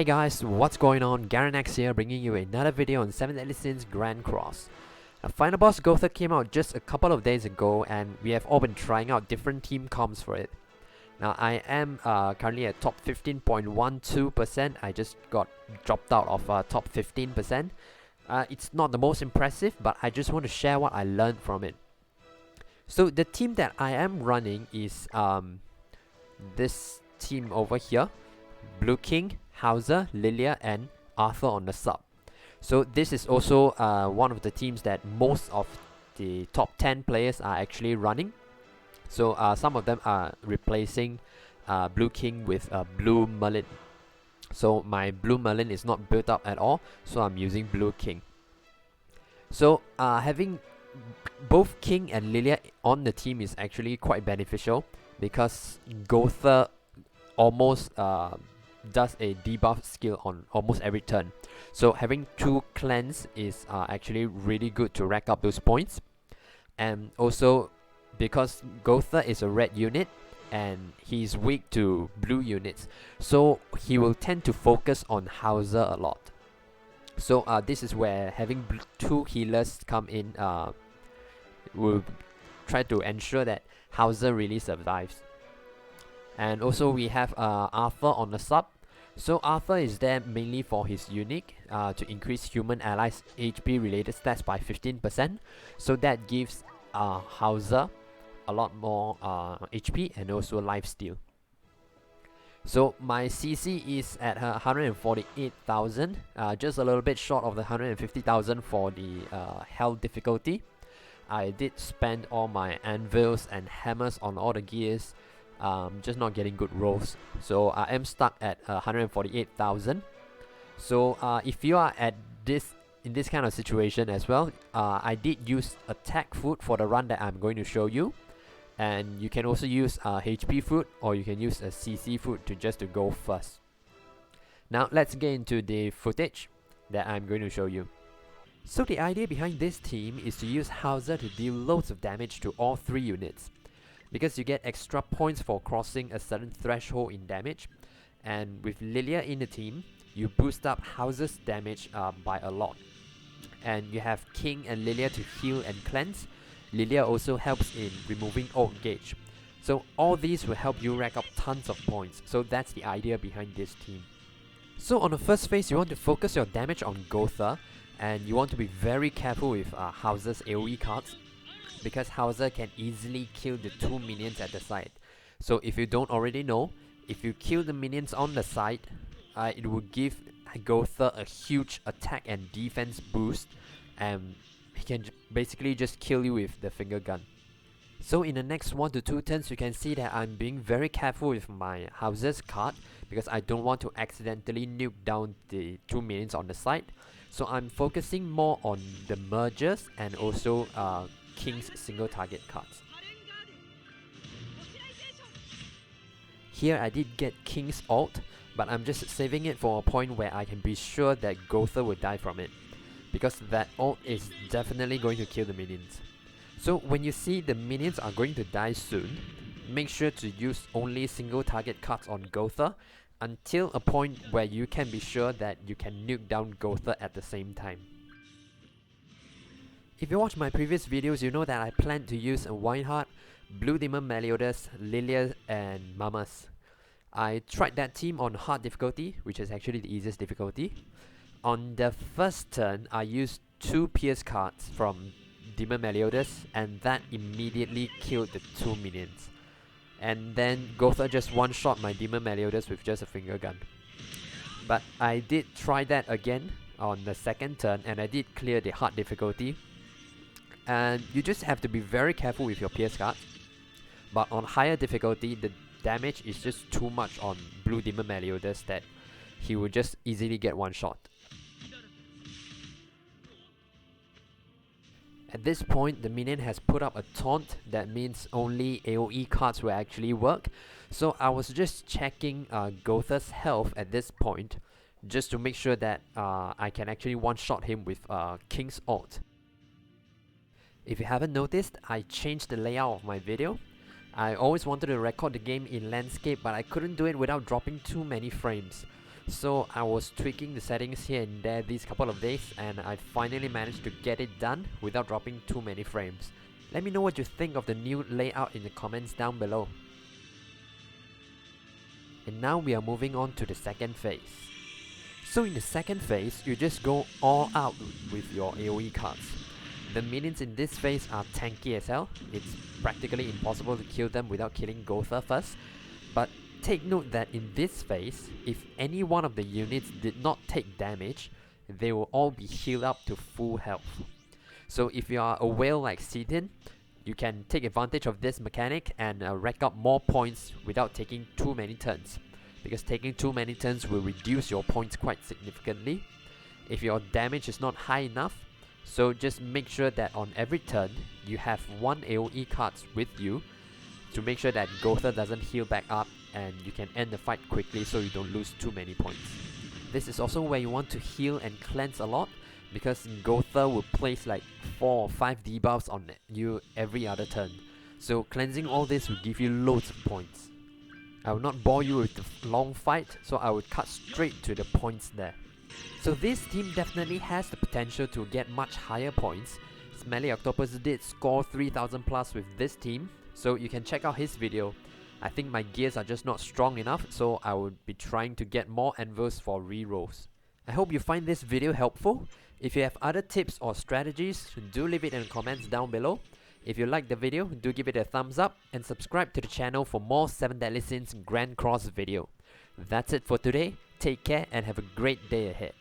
Hey guys, what's going on? Garanex here, bringing you another video on 7 Deadly Sins Grand Cross. Final Boss Gowther came out just a couple of days ago, and we have all been trying out different team comps for it. Now, I am currently at top 15.12%. I just got dropped out of top 15%. It's not the most impressive, but I just want to share what I learned from it. So, the team that I am running is this team over here. Blue King, Hauser, Lilia, and Arthur on the sub. So this is also one of the teams that most of the top 10 players are actually running. So some of them are replacing Blue King with Blue Merlin. So my Blue Merlin is not built up at all, so I'm using Blue King. So having both King and Lilia on the team is actually quite beneficial, because Gowther almost does a debuff skill on almost every turn. So having two clans is actually really good to rack up those points. And also because Gowther is a red unit and he's weak to blue units, so he will tend to focus on Hauser a lot. So this is where having two healers come in will try to ensure that Hauser really survives. And also we have Arthur on the sub. So Arthur is there mainly for his unique to increase human allies HP related stats by 15%. So that gives Hauser a lot more HP and also lifesteal. So my CC is at 148,000, just a little bit short of the 150,000 for the hell difficulty. I did spend all my anvils and hammers on all the gears, just not getting good rolls. So I am stuck at 148,000. So if you are at in this kind of situation as well, I did use attack food for the run that I'm going to show you, and you can also use HP food, or you can use a CC food to go first. Now let's get into the footage that I'm going to show you. So the idea behind this team is to use Hauser to deal loads of damage to all three units, because you get extra points for crossing a certain threshold in damage. And with Lilia in the team, you boost up Hauser's damage by a lot. And you have King and Lilia to heal and cleanse. Lilia also helps in removing ult gauge. So all these will help you rack up tons of points. So that's the idea behind this team. So on the first phase, you want to focus your damage on Gowther, and you want to be very careful with Hauser's AoE cards, because Hauser can easily kill the two minions at the side. So if you don't already know, if you kill the minions on the side, it will give Gowther a huge attack and defense boost, and he can basically just kill you with the finger gun. So in the next 1 to 2 turns, you can see that I'm being very careful with my Hauser's card, because I don't want to accidentally nuke down the two minions on the side. So I'm focusing more on the mergers and also King's single target cards. Here I did get King's ult, but I'm just saving it for a point where I can be sure that Gowther will die from it, because that ult is definitely going to kill the minions. So when you see the minions are going to die soon, make sure to use only single target cards on Gowther until a point where you can be sure that you can nuke down Gowther at the same time. If you watch my previous videos, you know that I plan to use a Wineheart, Blue Demon Meliodas, Lilia, and Mamas. I tried that team on hard difficulty, which is actually the easiest difficulty. On the first turn, I used 2 Pierce cards from Demon Meliodas, and that immediately killed the 2 minions. And then Gowther just one-shot my Demon Meliodas with just a finger gun. But I did try that again on the second turn, and I did clear the hard difficulty. And you just have to be very careful with your Pierce cards. But on higher difficulty, the damage is just too much on Blue Demon Meliodas that he will just easily get one shot. At this point, the minion has put up a taunt. That means only AoE cards will actually work. So I was just checking Gowther's health at this point, just to make sure that I can actually one-shot him with King's ult. If you haven't noticed, I changed the layout of my video. I always wanted to record the game in landscape, but I couldn't do it without dropping too many frames. So I was tweaking the settings here and there these couple of days, and I finally managed to get it done without dropping too many frames. Let me know what you think of the new layout in the comments down below. And now we are moving on to the second phase. So in the second phase, you just go all out with your AoE cards. The minions in this phase are tanky as hell. It's practically impossible to kill them without killing Gowther first. But take note that in this phase, if any one of the units did not take damage, they will all be healed up to full health. So if you are a whale like Seatin, you can take advantage of this mechanic and rack up more points without taking too many turns, because taking too many turns will reduce your points quite significantly if your damage is not high enough. So just make sure that on every turn you have one AoE cards with you to make sure that Gowther doesn't heal back up and you can end the fight quickly so you don't lose too many points. This is also where you want to heal and cleanse a lot, because Gowther will place like 4 or 5 debuffs on you every other turn. So cleansing all this will give you loads of points. I will not bore you with the long fight, so I would cut straight to the points there. So this team definitely has the potential to get much higher points. Smelly Octopus did score 3000 plus with this team, so you can check out his video. I think my gears are just not strong enough, so I would be trying to get more anvils for rerolls. I hope you find this video helpful. If you have other tips or strategies, do leave it in the comments down below. If you liked the video, do give it a thumbs up and subscribe to the channel for more 7 Deadly Sins Grand Cross video. That's it for today. Take care and have a great day ahead.